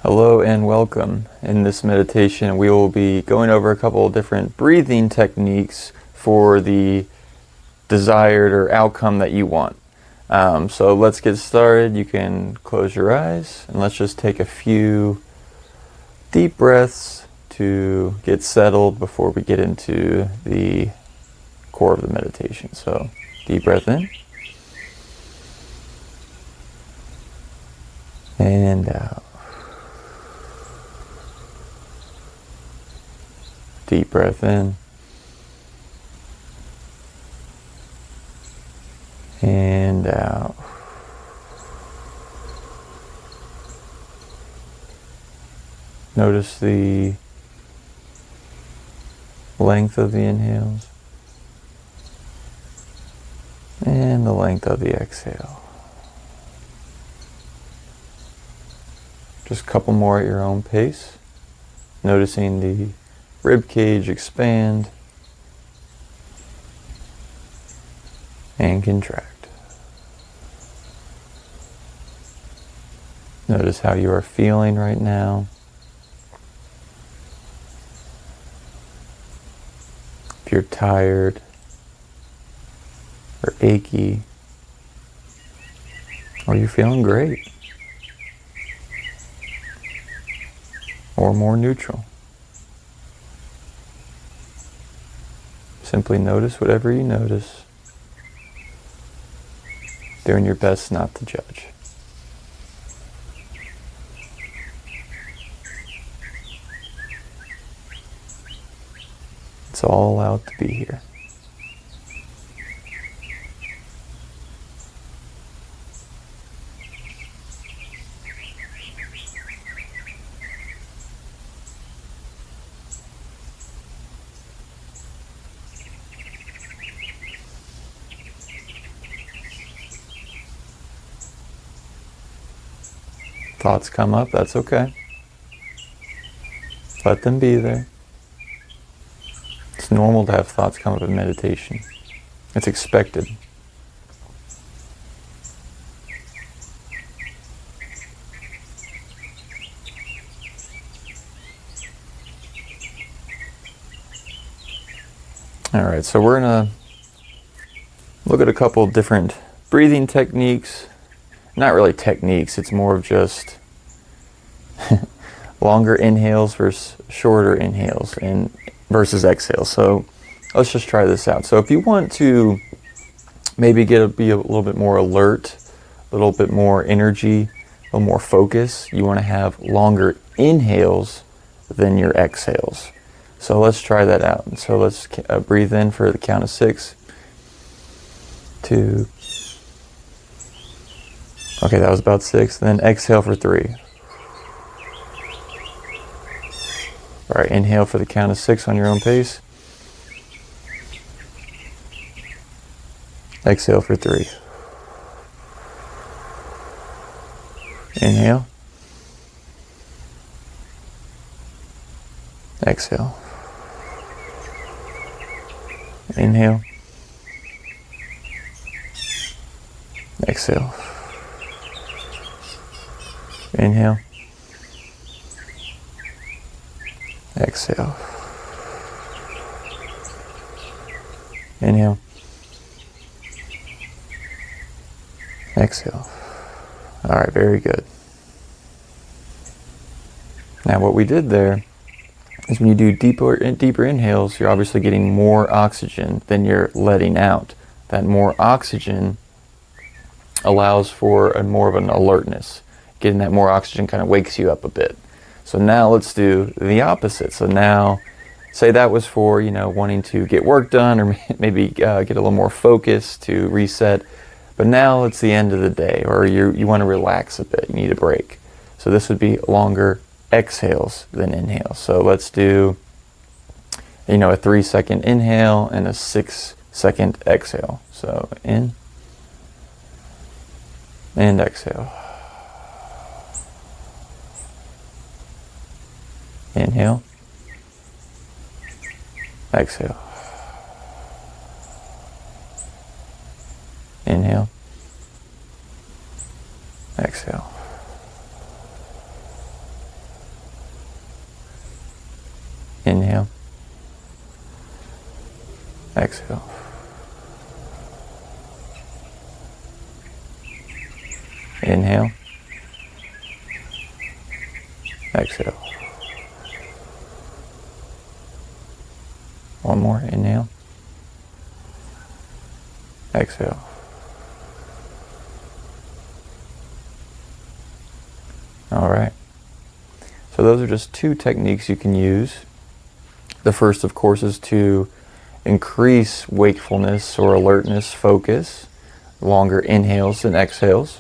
Hello and welcome. In this meditation, we will be going over a couple of different breathing techniques for the desired or outcome that you want. So let's get started. You can close your eyes and let's just take a few deep breaths to get settled before we get into the core of the meditation. So deep breath in and out. Deep breath in and out. Notice the length of the inhales and the length of the exhale. Just a couple more at your own pace, noticing the rib cage expand and contract. Notice how you are feeling right now. If you're tired or achy, or you're feeling great, or more neutral. Simply notice whatever you notice, doing your best not to judge. It's all allowed to be here. Thoughts come up, that's okay. Let them be there. It's normal to have thoughts come up in meditation. It's expected. Alright, so we're going to look at a couple different breathing techniques. Not really techniques, it's more of just longer inhales versus shorter inhales and versus exhales. So let's just try this out. So if you want to maybe be a little bit more alert, a little bit more energy, a little more focus, you want to have longer inhales than your exhales. So let's try that out. And so let's breathe in for the count of 6, 2. Okay, that was about 6. Then exhale for 3. All right, inhale for the count of 6 on your own pace. Exhale for 3. Inhale. Exhale. Inhale. Exhale. Inhale. Exhale. Inhale. Exhale. All right, very good. Now what we did there is when you do deeper inhales, you're obviously getting more oxygen than you're letting out. That more oxygen allows for more of an alertness. Getting that more oxygen kind of wakes you up a bit. So now let's do the opposite. So now, say that was for, wanting to get work done or maybe get a little more focus to reset. But now it's the end of the day, or you want to relax a bit. You need a break. So this would be longer exhales than inhales. So let's do, a 3-second inhale and a 6-second exhale. So in and exhale. Inhale. Exhale. Inhale. Exhale. Inhale. Exhale. Inhale. Exhale. One more. Inhale. Exhale. All right. So those are just 2 techniques you can use. The first, of course, is to increase wakefulness or alertness, focus, longer inhales and exhales.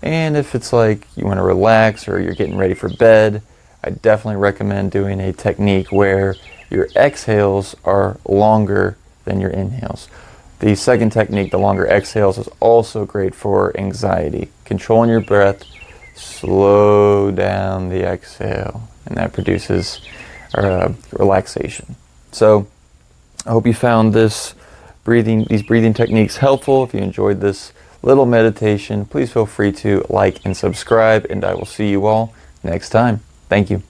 And if it's like you want to relax or you're getting ready for bed, I definitely recommend doing a technique where your exhales are longer than your inhales. The second technique, the longer exhales, is also great for anxiety. Controlling your breath, slow down the exhale, and that produces relaxation. So I hope you found these breathing techniques helpful. If you enjoyed this little meditation, please feel free to like and subscribe, and I will see you all next time. Thank you.